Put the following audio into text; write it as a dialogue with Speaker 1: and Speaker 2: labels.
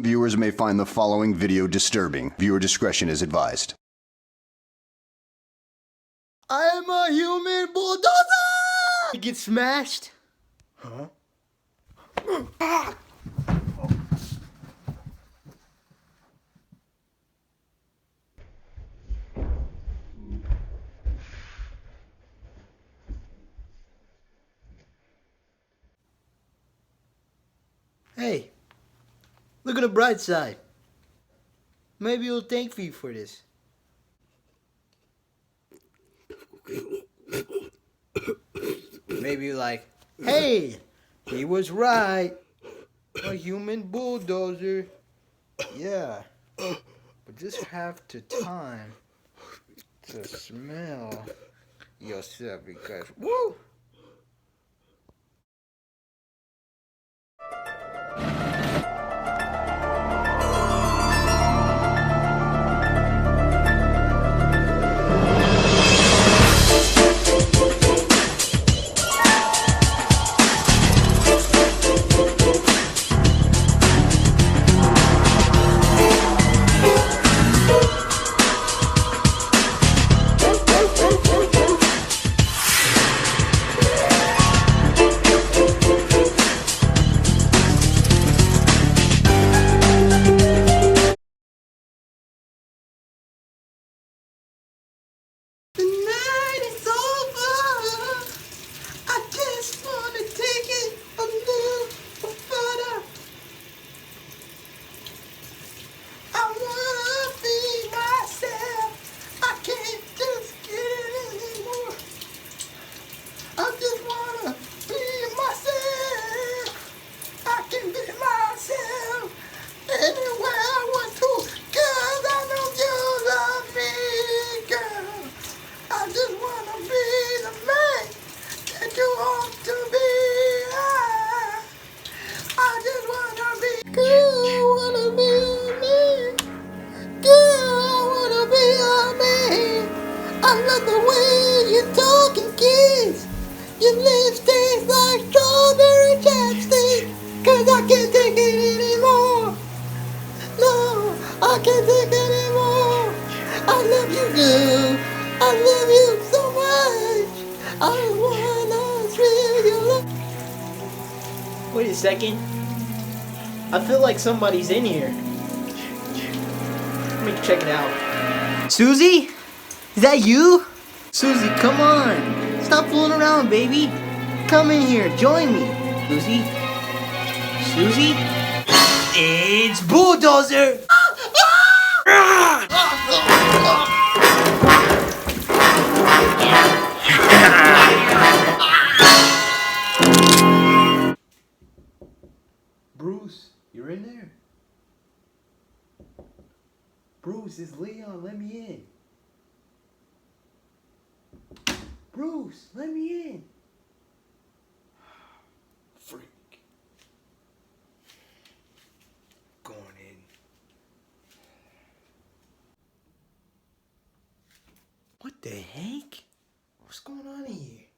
Speaker 1: Viewers may find the following video disturbing. Viewer discretion is advised.
Speaker 2: I am a human bulldozer! Get smashed? Huh? Hey, look at the bright side. Maybe you'll thank me for this. Maybe you're like, hey, he was right. A human bulldozer. Yeah, but just have to time to smell yourself because, woo! The night is over. I just wanna take it a little further. I wanna be myself. I can't just get it anymore. I just wanna be myself. I can be myself anywhere I want to. 'Cause I know you love me, girl. I just wanna be the man that you want to be. I just wanna be. Girl, I wanna be a man. Girl, I wanna be a man. I love the way you talk and kiss. Your lips taste like strawberry chapstick. 'Cause I can't take it anymore. No, I can't take it anymore. I love you, girl. I love you so much. I wanna thrill your love. Wait a second. I feel like somebody's in here. Let me check it out. Susie? Is that you? Susie, come on. Stop fooling around, baby. Come in here. Join me. Susie? Susie? It's BullDozer! Bruce, you're in there? Bruce, it's Leon. Let me in. Bruce, let me in. Freak. Going in. What the heck? What's going on here?